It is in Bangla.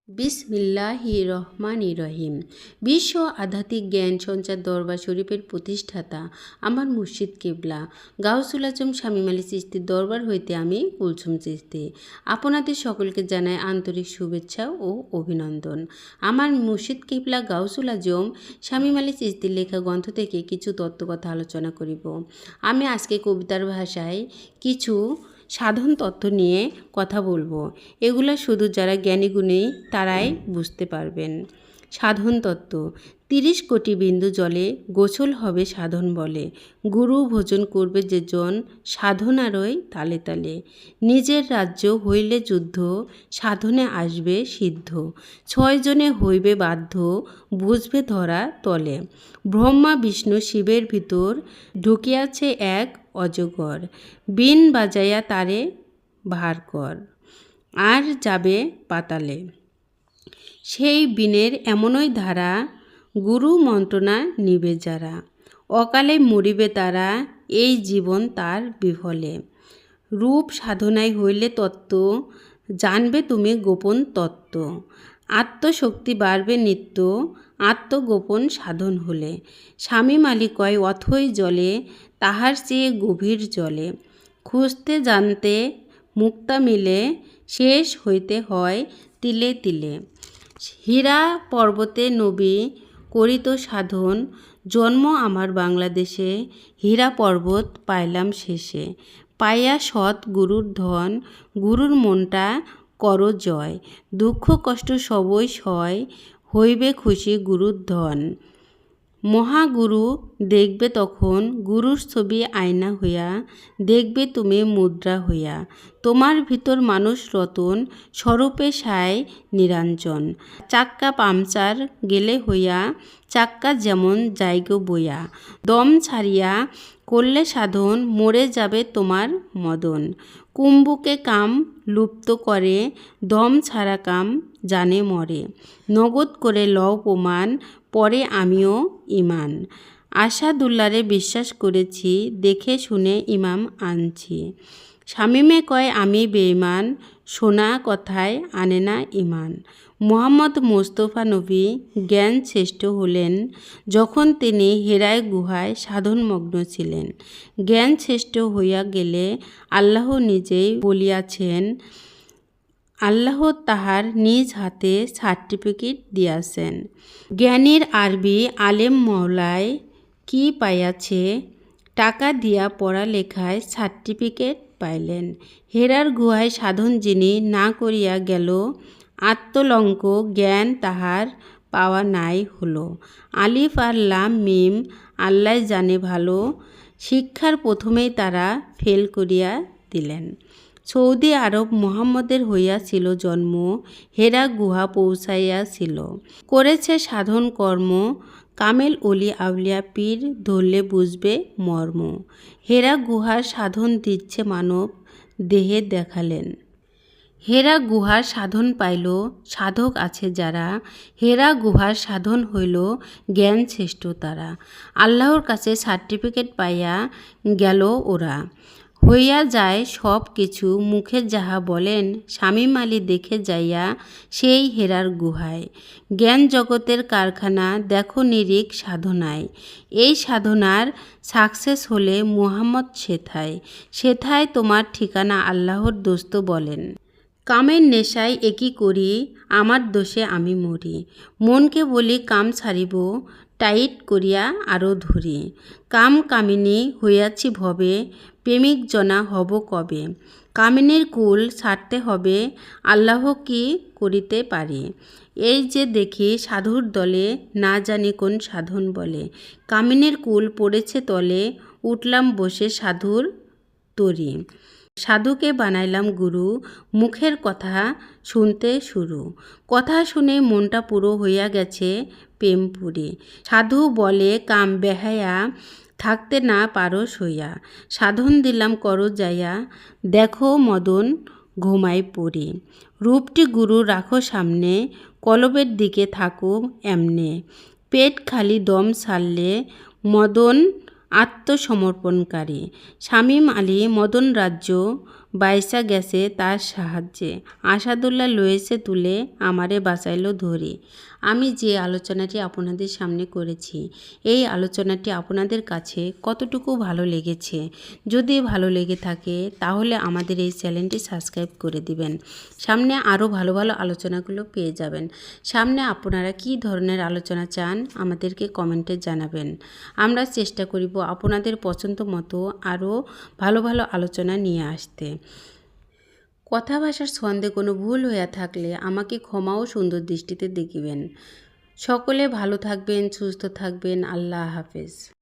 বিসমিল্লাহির রহমানির রহিম। বিশ্ব আধ্যাত্মিক জ্ঞান সঞ্চার দরবার শরীফের প্রতিষ্ঠাতা আমার মুর্শিদ কিবলা গাউসুল আজম শামীম আলী চিশতির দরবার হইতে আমি কুলসুম চিশতি আপনাদের সকলকে জানাই আন্তরিক শুভেচ্ছা ও অভিনন্দন। আমার মুর্শিদ কিবলা গাউসুল আজম শামীম আলী চিশতির লেখা গ্রন্থ থেকে কিছু তত্ত্বকথা আলোচনা করিব। আমি আজকে কবিতার ভাষায় কিছু সাধন তত্ত্ব নিয়ে কথা বলবো। এগুলো শুধু যারা জ্ঞানী গুণী তারাই বুঝতে পারবেন। সাধন তত্ত্ব। 30 কোটি বিন্দু জলে গোসল হবে সাধন বলে। গুরু ভোজন করবে যে জন সাধনারই তালে তালে। নিজের রাজ্য হইলে যুদ্ধ সাধনে আসবে সিদ্ধ। 6 জনে হইবে বাধ্য বুঝবে ধরা তলে। ব্রহ্মা বিষ্ণু শিবের ভিতর ঢুকিয়াছে এক অজগর। বিন বাজাইয়া তারে ভার কর আর যাবে পাতালে। সেই বিনের এমনই ধারা গুরু মন্ত্রণা নিবে যারা। অকালে মরিবে তারা এই জীবন তার বিফলে। রূপ সাধনায় হইলে তত্ত্ব জানবে তুমি গোপন তত্ত্ব। আত্মশক্তি বাড়বে নিত্য আত্মগোপন সাধন হলে। শামীম আলী কয় অথই জলে তাহার চেয়ে গভীর জলে। খুঁজতে জানতে মুক্তা মিলে শেষ হইতে হয় তিলে তিলে। হীরা পর্বতে নবী করিত সাধন জন্ম আমার বাংলাদেশে। হীরা পর্বত পাইলাম শেষে পাইয়া সৎ গুরুর ধন। গুরুর মনটা কর জয় দুঃখ কষ্ট সবই সয় হইবে খুশি গুরুর ধন। মহাগুরু দেখবে তখন গুরুর ছবি আয়না হইয়া। দেখবে তুমি মুদ্রা হইয়া তোমার ভিতর মানুষ রতন স্বরূপে সায় নিরঞ্জন। চাক্কা পাংচার গেলে হইয়া চাক্কা যেমন জায়গো বইয়া। দম ছাড়িয়া করলে সাধন মরে যাবে তোমার মদন। কুম্ভকে কাম লুপ্ত করে দম ছাড়া কাম জানে মরে। নগদ করে লও প্রমাণ পরে আমিও ইমান। আসাদুল্লারে বিশ্বাস করেছি দেখে শুনে ইমাম আনছি। শামীমে কয় আমি বেঈমান শোনা কথায় আনে না ইমান। মুহাম্মদ মোস্তফা নবী জ্ঞান শ্রেষ্ঠ হলেন যখন তিনি হেরায় গুহায় সাধনমগ্ন ছিলেন। জ্ঞান শ্রেষ্ঠ হইয়া গেলে আল্লাহ নিজেই বলিয়াছেন আল্লাহ তাহার নিজ হাতে সার্টিফিকেট দিয়াছেন। জ্ঞানীর আরবি আলেম মওলায় কি পাইয়াছে টাকা দিয়া পড়ালেখায় সার্টিফিকেট পাইলেন। হেরার গুহায় সাধন যিনি না করিয়া গেল আত্মলঙ্ক জ্ঞান তাহার পাওয়া নাই হলো। আলিফ আর লাম মিম আল্লাহ জানে ভালো শিক্ষার প্রথমেই তারা ফেল করিয়া দিলেন। সৌদি আরব মুহাম্মদের হইয়াছিল জন্ম হেরা গুহা পৌঁছাইয়াছিল। করেছে সাধন কর্ম কামেল অলি আউলিয়া পীর ধরলে বুঝবে মর্ম। হেরা গুহার সাধন দিচ্ছে মানব দেহে দেখালেন। হেরা গুহার সাধন পাইল সাধক আছে যারা। হেরা গুহার সাধন হইল জ্ঞান শ্রেষ্ঠ তারা। আল্লাহর কাছে সার্টিফিকেট পাইয়া গেল ওরা। হইয়া যায় সব কিছু মুখে যাহা বলেন শামীম আলী দেখে যাইয়া সেই হেরার গুহায়। জ্ঞান জগতের কারখানা দেখো নিরিখ সাধনায়। এই সাধনার সাকসেস হলে মুহাম্মদ সেথায়। সেথায় তোমার ঠিকানা আল্লাহর দোস্ত বলেন। কামের নেশায় একই করি আমার দোষে আমি মরি। মনকে বলি কাম ছাড়িব টাইট করিয়া আরও ধরি। কাম কামিনী হইয়াছি ভবে প্রেমিক জনা হব কবে। কামিনীর কুল ছাড়তে হবে আল্লাহ কি করিতে পারে। এই যে দেখি সাধুর দলে না জানি কোন সাধন বলে। কামিনীর কুল পড়েছে তলে উঠলাম বসে সাধুর তরি। সাধুকে বানাইলাম গুরু মুখের কথা শুনতে শুরু। কথা শুনে মনটা পুরো হইয়া গেছে প্রেমপুরি। সাধু বলে কাম বেহায়া থাকতে না পারো সইয়া। সাধন দিলাম করো যাইয়া দেখো মদন ঘুমাই পড়ি। রূপটি গুরু রাখো সামনে কলবের দিকে থাকো এমনে। পেট খালি দম ছাড়লে মদন আত্মসমর্পণকারী। শামীম আলী মদন রাজ্য বাইসা গেছে তার সাহায্যে, আসাদুল্লাহ লয়েছে তুলে আমারে বাঁচাইল ধরে। আমি যে আলোচনাটি আপনাদের সামনে করেছি, এই আলোচনাটি আপনাদের কাছে কতটুকু ভালো লেগেছে? যদি ভালো লেগে থাকে তাহলে আমাদের এই চ্যানেলটি সাবস্ক্রাইব করে দিবেন। সামনে আরও ভালো ভালো আলোচনাগুলো পেয়ে যাবেন। সামনে আপনারা কী ধরনের আলোচনা চান আমাদেরকে কমেন্টে জানাবেন। আমরা চেষ্টা করিব আপনাদের পছন্দ মতো আরও ভালো ভালো আলোচনা নিয়ে আসতে। কথা ভাষার ছন্দে কোনো ভুল হইয়া থাকলে আমাকে ক্ষমা ও সুন্দর দৃষ্টিতে দেখিবেন। সকলে ভালো থাকবেন, সুস্থ থাকবেন। আল্লাহ হাফেজ।